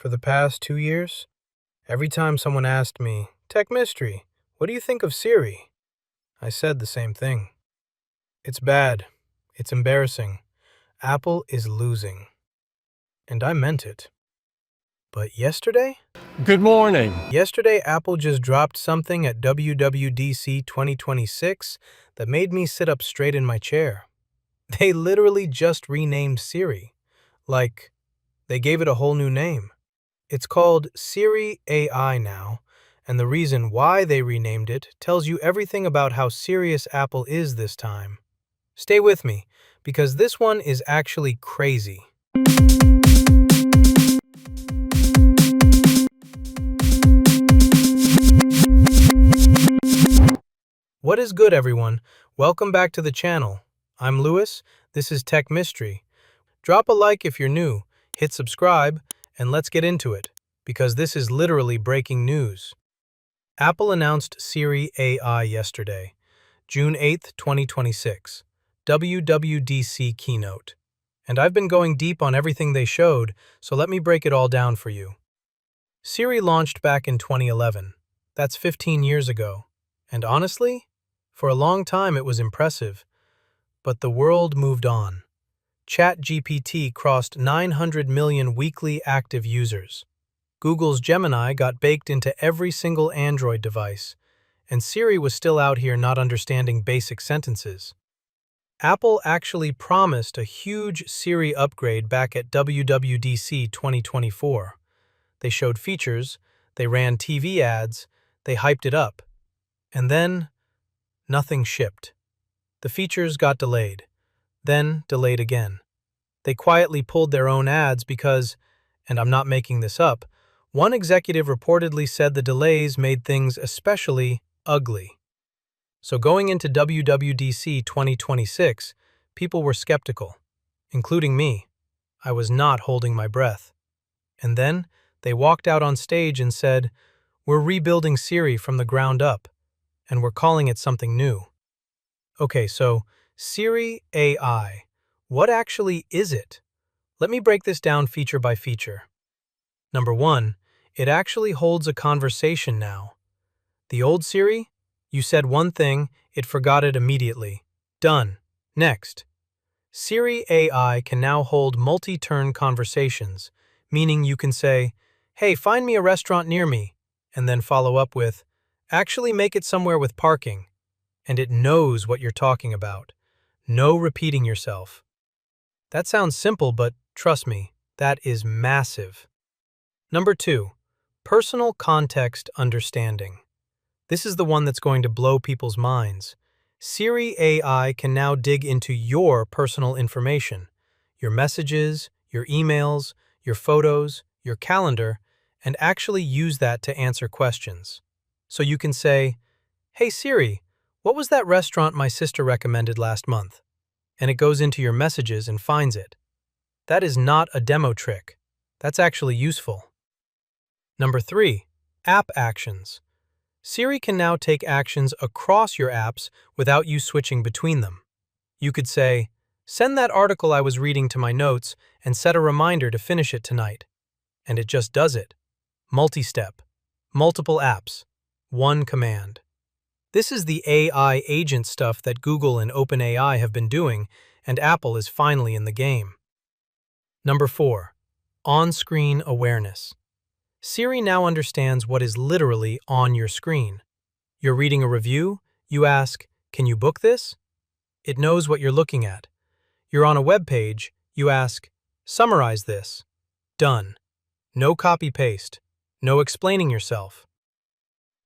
For the past 2 years, every time someone asked me, Tech Mystery, what do you think of Siri? I said the same thing. It's bad. It's embarrassing. Apple is losing. And I meant it. But yesterday? Good morning. Yesterday, Apple just dropped something at WWDC 2026 that made me sit up straight in my chair. They literally just renamed Siri. Like, they gave it a whole new name. It's called Siri AI now, and the reason why they renamed it tells you everything about how serious Apple is this time. Stay with me, because this one is actually crazy. What is good, everyone? Welcome back to the channel. I'm Lewis. This is Tech Mystery. Drop a like if you're new, hit subscribe, and let's get into it, because this is literally breaking news. Apple announced Siri AI yesterday, June 8, 2026, WWDC keynote. And I've been going deep on everything they showed, so let me break it all down for you. Siri launched back in 2011. That's 15 years ago. And honestly, for a long time it was impressive. But the world moved on. ChatGPT crossed 900 million weekly active users. Google's Gemini got baked into every single Android device, and Siri was still out here not understanding basic sentences. Apple actually promised a huge Siri upgrade back at WWDC 2024. They showed features, they ran TV ads, they hyped it up. And then, nothing shipped. The features got delayed, then delayed again. They quietly pulled their own ads because, and I'm not making this up, one executive reportedly said the delays made things especially ugly. So going into WWDC 2026, people were skeptical, including me. I was not holding my breath. And then they walked out on stage and said, "We're rebuilding Siri from the ground up, and we're calling it something new." Okay, so Siri AI, what actually is it? Let me break this down feature by feature. Number 1, it actually holds a conversation now. The old Siri, you said one thing, it forgot it immediately. Done. Next. Siri AI can now hold multi-turn conversations, meaning you can say, "Hey, find me a restaurant near me," and then follow up with, "Actually make it somewhere with parking." And it knows what you're talking about. No repeating yourself. That sounds simple, but trust me, that is massive. Number 2, personal context understanding. This is the one that's going to blow people's minds. Siri AI can now dig into your personal information, your messages, your emails, your photos, your calendar, and actually use that to answer questions. So you can say, "Hey Siri, what was that restaurant my sister recommended last month?" And it goes into your messages and finds it. That is not a demo trick. That's actually useful. Number 3, app actions. Siri can now take actions across your apps without you switching between them. You could say, "Send that article I was reading to my notes and set a reminder to finish it tonight." And it just does it. Multi-step, multiple apps, one command. This is the AI agent stuff that Google and OpenAI have been doing, and Apple is finally in the game. Number 4, on-screen awareness. Siri now understands what is literally on your screen. You're reading a review, you ask, "Can you book this?" It knows what you're looking at. You're on a web page, you ask, "Summarize this." Done. No copy-paste. No explaining yourself.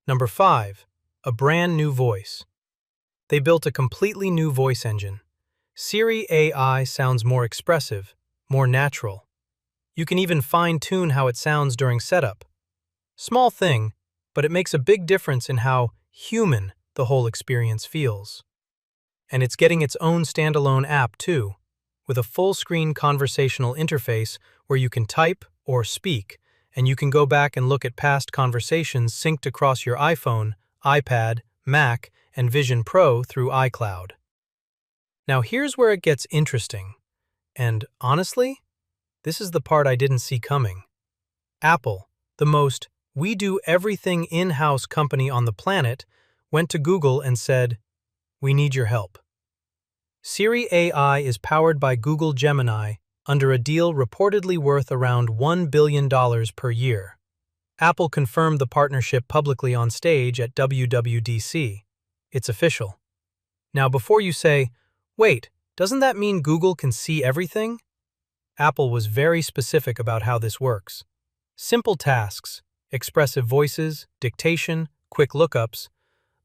Number 5, a brand new voice. They built a completely new voice engine. Siri AI sounds more expressive, more natural. You can even fine-tune how it sounds during setup. Small thing, but it makes a big difference in how human the whole experience feels. And it's getting its own standalone app too, with a full-screen conversational interface where you can type or speak, and you can go back and look at past conversations synced across your iPhone, iPad, Mac, and Vision Pro through iCloud. Now here's where it gets interesting. And honestly, this is the part I didn't see coming. Apple, the most we-do-everything in-house company on the planet, went to Google and said, "We need your help." Siri AI is powered by Google Gemini under a deal reportedly worth around $1 billion per year. Apple confirmed the partnership publicly on stage at WWDC. It's official. Now, before you say, "Wait, doesn't that mean Google can see everything?" Apple was very specific about how this works. Simple tasks, expressive voices, dictation, quick lookups,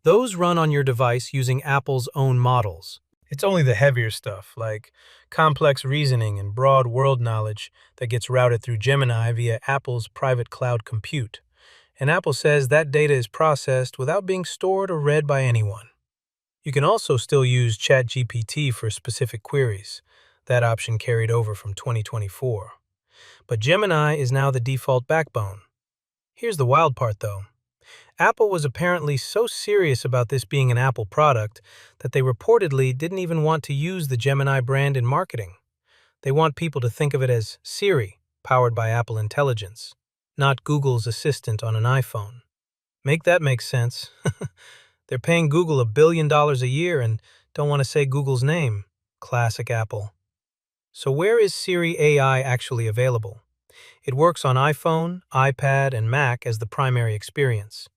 those run on your device using Apple's own models. It's only the heavier stuff, like complex reasoning and broad world knowledge, that gets routed through Gemini via Apple's private cloud compute. And Apple says that data is processed without being stored or read by anyone. You can also still use ChatGPT for specific queries. That option carried over from 2024. But Gemini is now the default backbone. Here's the wild part, though. Apple was apparently so serious about this being an Apple product that they reportedly didn't even want to use the Gemini brand in marketing. They want people to think of it as Siri, powered by Apple Intelligence, not Google's assistant on an iPhone. Make that make sense. They're paying Google $1 billion a year and don't want to say Google's name. Classic Apple. So where is Siri AI actually available? It works on iPhone, iPad, and Mac as the primary experience.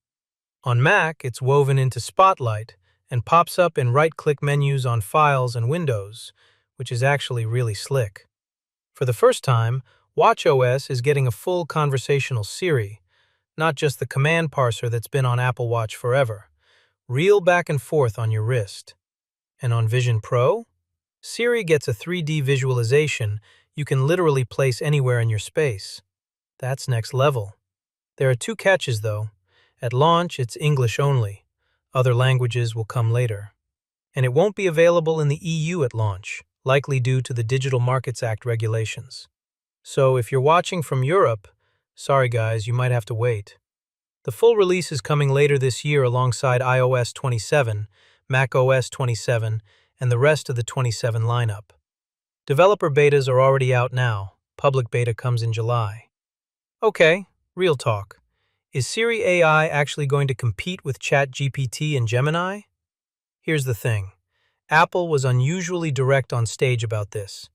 On Mac, it's woven into Spotlight and pops up in right-click menus on Files and Windows, which is actually really slick. For the first time, watchOS is getting a full conversational Siri, not just the command parser that's been on Apple Watch forever. Real back and forth on your wrist. And on Vision Pro, Siri gets a 3D visualization you can literally place anywhere in your space. That's next level. There are two catches, though. At launch, it's English only. Other languages will come later. And it won't be available in the EU at launch, likely due to the Digital Markets Act regulations. So if you're watching from Europe, sorry guys, you might have to wait. The full release is coming later this year alongside iOS 27, macOS 27, and the rest of the 27 lineup. Developer betas are already out now. Public beta comes in July. Okay, real talk. Is Siri AI actually going to compete with ChatGPT and Gemini? Here's the thing. Apple was unusually direct on stage about this.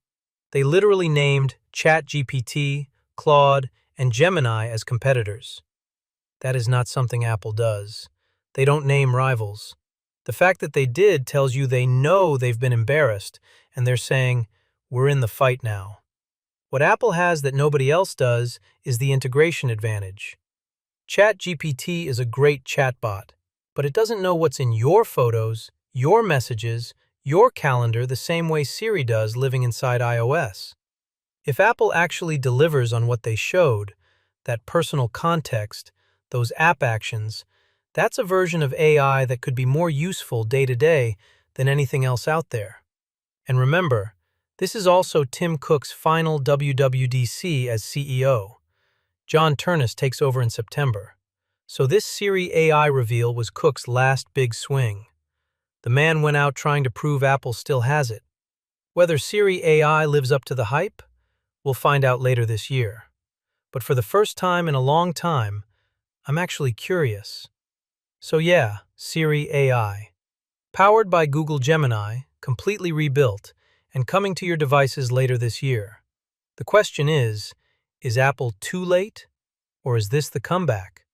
They literally named ChatGPT, Claude, and Gemini as competitors. That is not something Apple does. They don't name rivals. The fact that they did tells you they know they've been embarrassed, and they're saying, "We're in the fight now." What Apple has that nobody else does is the integration advantage. ChatGPT is a great chatbot, but it doesn't know what's in your photos, your messages, your calendar the same way Siri does living inside iOS. If Apple actually delivers on what they showed, that personal context, those app actions, that's a version of AI that could be more useful day to day than anything else out there. And remember, this is also Tim Cook's final WWDC as CEO. John Turnus takes over in September. So this Siri AI reveal was Cook's last big swing. The man went out trying to prove Apple still has it. Whether Siri AI lives up to the hype, we'll find out later this year. But for the first time in a long time, I'm actually curious. So yeah, Siri AI. Powered by Google Gemini, completely rebuilt, and coming to your devices later this year. The question is Apple too late? Or is this the comeback?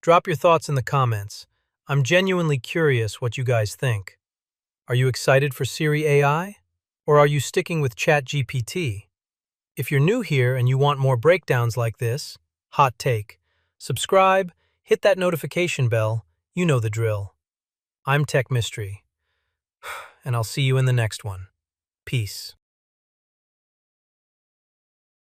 Drop your thoughts in the comments. I'm genuinely curious what you guys think. Are you excited for Siri AI? Or are you sticking with ChatGPT? If you're new here and you want more breakdowns like this, hot take, subscribe, hit that notification bell, you know the drill. I'm Tech Mystery, and I'll see you in the next one. Peace.